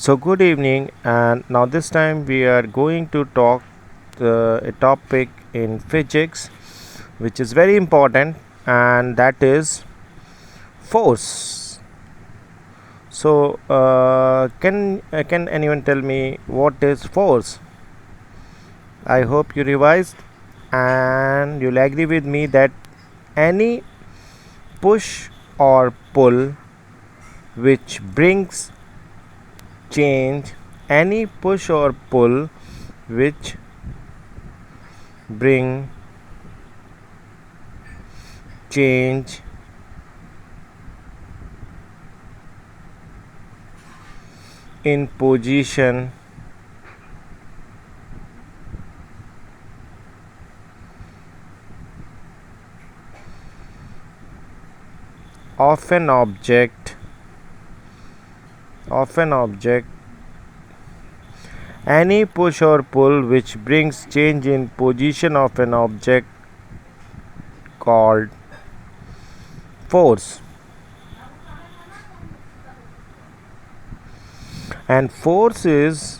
So, good evening, and now this time we are going to talk a topic in physics which is very important, and that is force. So, can anyone tell me what is force? I hope you revised and you'll agree with me that any push or pull which brings change, any push or pull which bring change in position of an object. Any push or pull which brings change in position of an object called force. And force is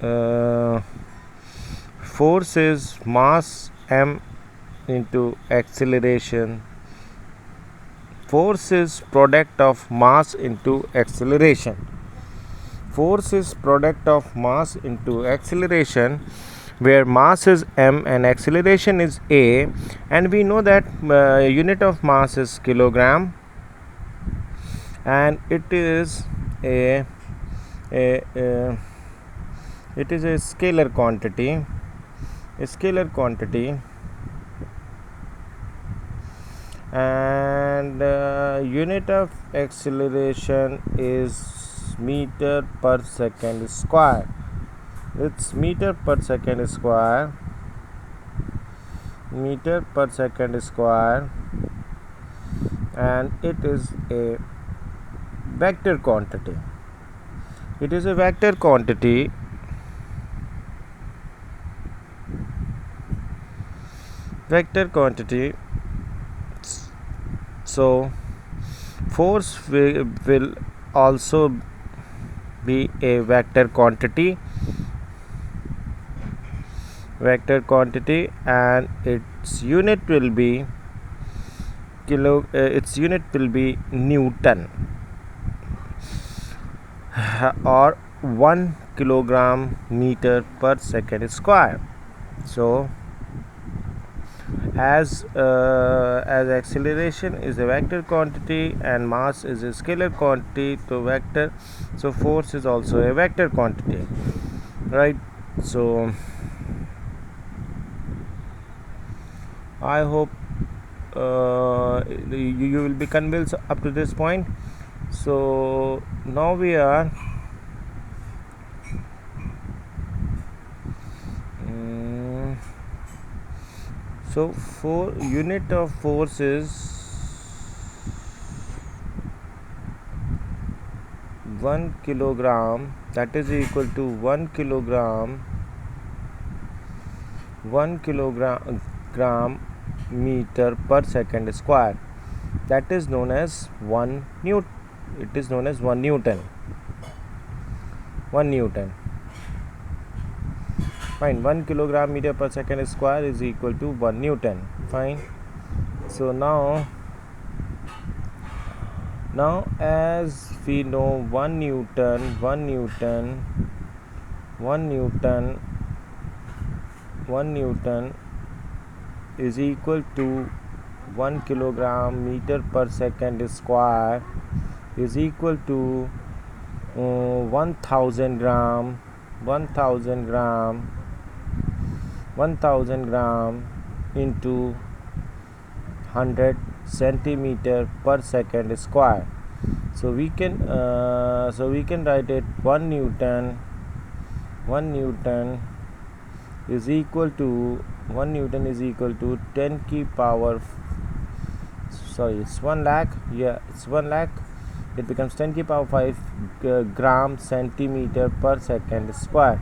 uh, force is mass m into acceleration. Force is product of mass into acceleration. Force is product of mass into acceleration, where mass is m and acceleration is a, and we know that unit of mass is kilogram, and it is a, a it is a scalar quantity, and unit of acceleration is meter per second square. It's meter per second square, and it is a vector quantity. So force will also be a vector quantity, and its unit will be Newton, or 1 kilogram meter per second square. So as acceleration is a vector quantity and mass is a scalar quantity, so force is also a vector quantity, right? So I hope you will be convinced up to this point. So now we are so for unit of force is 1 kilogram, that is equal to 1 kilogram meter per second square. That is known as 1 newton. It is known as 1 newton. Fine. 1 kilogram meter per second square is equal to 1 newton. Fine. So now as we know, 1 newton is equal to 1 kilogram meter per second square is equal to 1000 gram into 100 centimeter per second square. So we can write it 1 newton is equal to 10 ki power, sorry, it's 1 lakh. Yeah, it's 1 lakh. It becomes 10 ki power 5 gram centimeter per second square.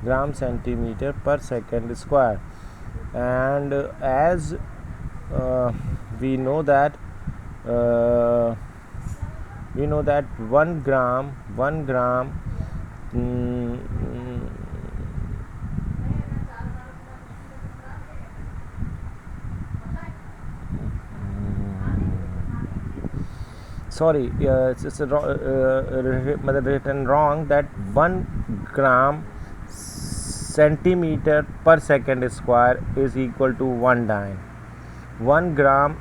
gram centimeter per second square. And as we know that uh, 1 gram mm, sorry, it's written wrong, that 1 gram centimeter per second square is equal to 1 dyne. 1 gram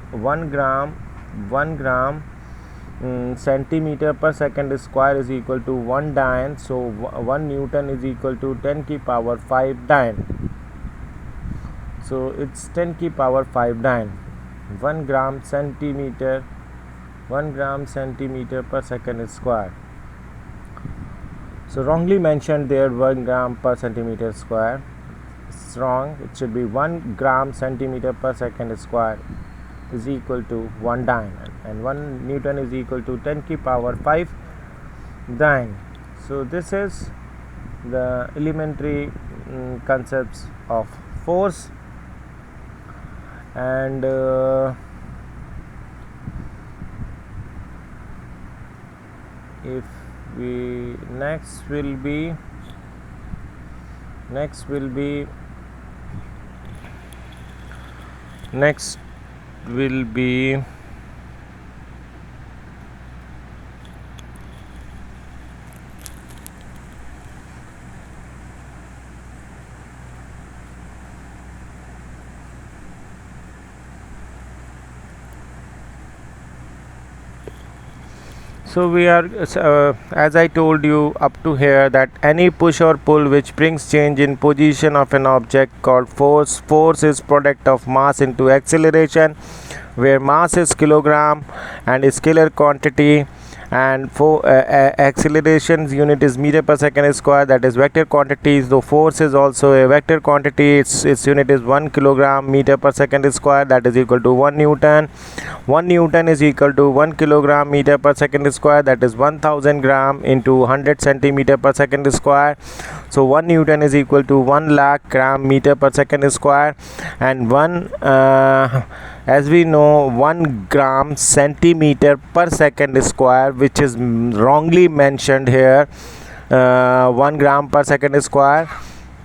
centimeter per second square is equal to 1 dyne. So 1 newton is equal to 10 ki power 5 dyne. So it's 10 ki power 5 dyne. 1 gram centimeter per second square. So wrongly mentioned there 1 gram per centimeter square. It's wrong. It should be 1 gram centimeter per second square is equal to 1 dyne, and 1 newton is equal to 10 ki power 5 dyne. So this is the elementary concepts of force. And if we next will be so we are as I told you up to here, that any push or pull which brings change in position of an object called force. Force is product of mass into acceleration, where mass is kilogram and scalar quantity, and for acceleration unit is meter per second square, that is vector quantity. So force is also a vector quantity. Its unit is 1 kilogram meter per second square, that is equal to 1 newton. 1 newton is equal to 1 kilogram meter per second square, that is 1000 gram into 100 centimeter per second square. So 1 newton is equal to 1 lakh gram meter per second square. And as we know, 1 gram centimeter per second square, which is wrongly mentioned here, 1 gram per second square.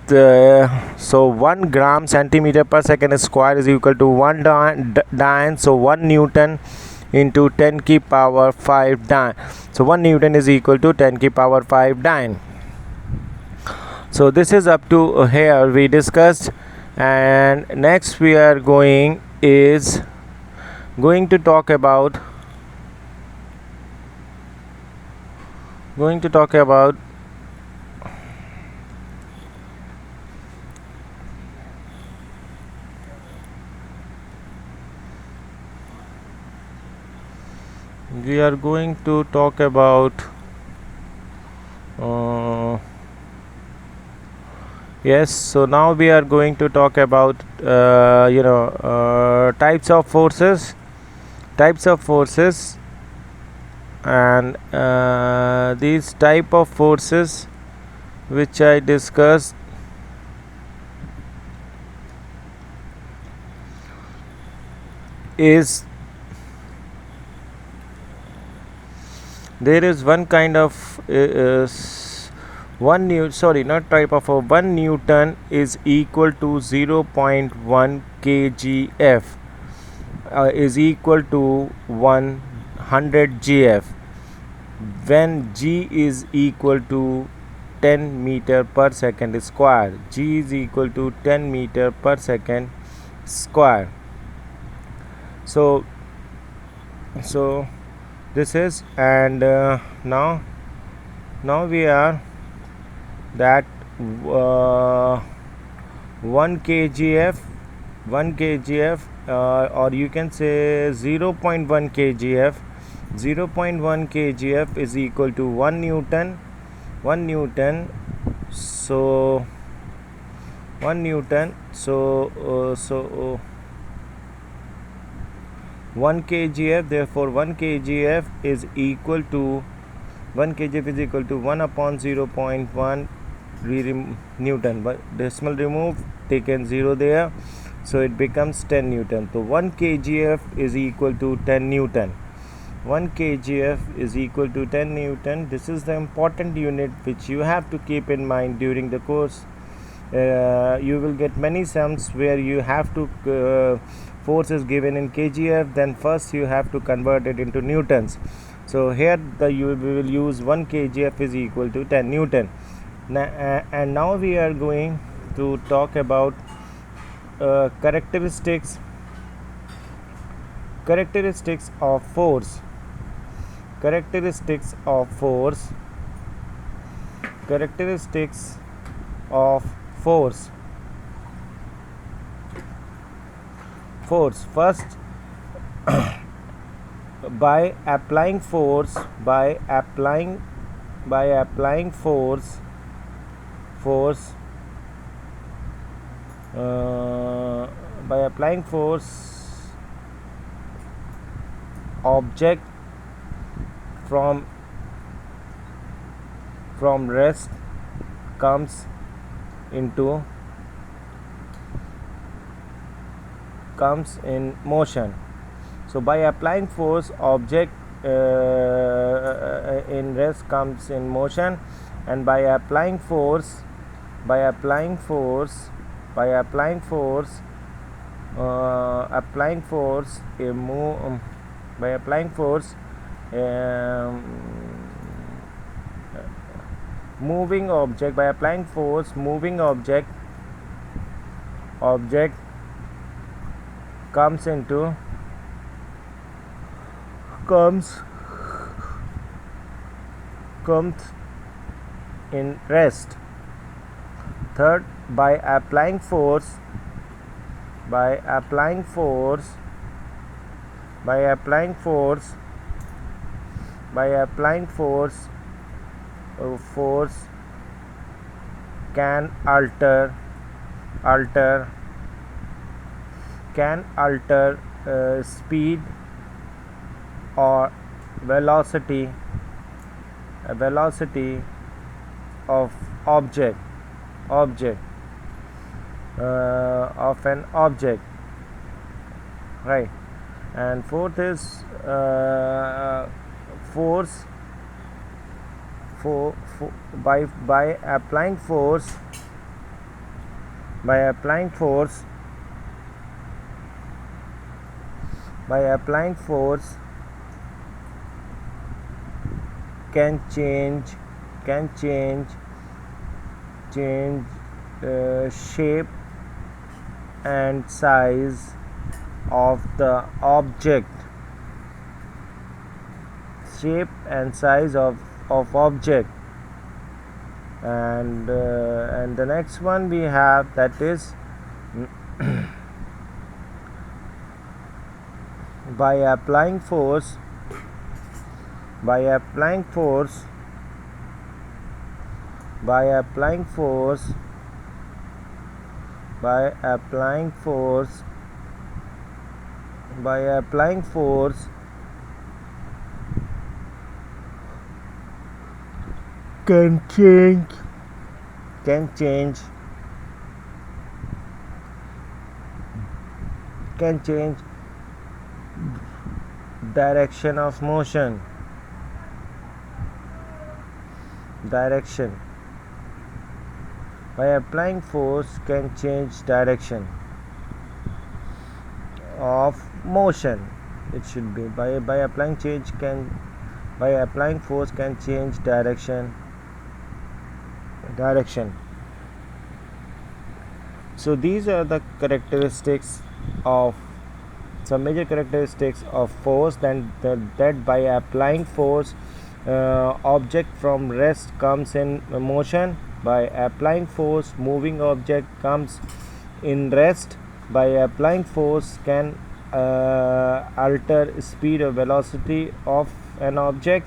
So 1 gram centimeter per second square is equal to 1 dyne. So 1 newton into 10 ki power 5 dyne. So 1 newton is equal to 10 ki power 5 dyne. So this is up to here we discussed. And next we are going to talk about yes, so now we are going to talk about types of forces. And these type of forces which I discussed is, there is one kind of 1 newton is equal to 0.1 kgf is equal to 100 gf, when g is equal to 10 meter per second square. G is equal to 10 meter per second square. So this is, and now we are that 1 kgf or you can say 0.1 kgf. 0.1 kgf is equal to 1 newton. So 1 newton, so 1 kgf, therefore 1 kgf is equal to 1 upon 0.1 Newton, but decimal remove, taken 0 there, so it becomes 10 Newton. So 1 kgf is equal to 10 Newton. 1 kgf is equal to 10 Newton. This is the important unit which you have to keep in mind during the course. You will get many sums where you have to force is given in kgf, then first you have to convert it into newtons. So here we will use 1 kgf is equal to 10 Newton. And now we are going to talk about characteristics of force. Characteristics of force. First, by applying force by applying force object from rest comes in motion. So by applying force, object in rest comes in motion, and by applying force moving object comes in rest. Third, by applying force force can alter speed or velocity of an object, right? And fourth is force by applying force can change shape and size of the object. And the next one we have, that is by applying force can change direction of motion. By applying force can change direction of motion. It should be by applying force can change direction. So these are the some major characteristics of force. Then that by applying force, object from rest comes in motion. By applying force, moving object comes in rest. By applying force can alter speed or velocity of an object.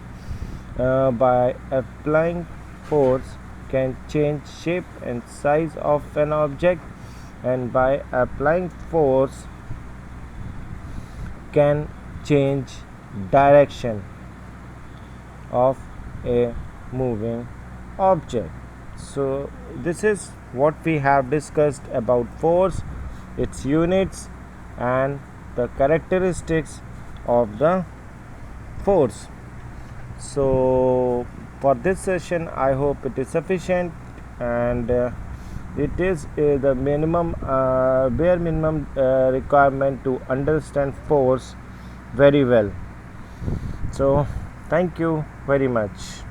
By applying force can change shape and size of an object, and by applying force can change direction of a moving object. So this is what we have discussed about force, its units, and the characteristics of the force. So for this session, I hope it is sufficient, and it is the minimum, bare minimum requirement to understand force very well. So thank you very much.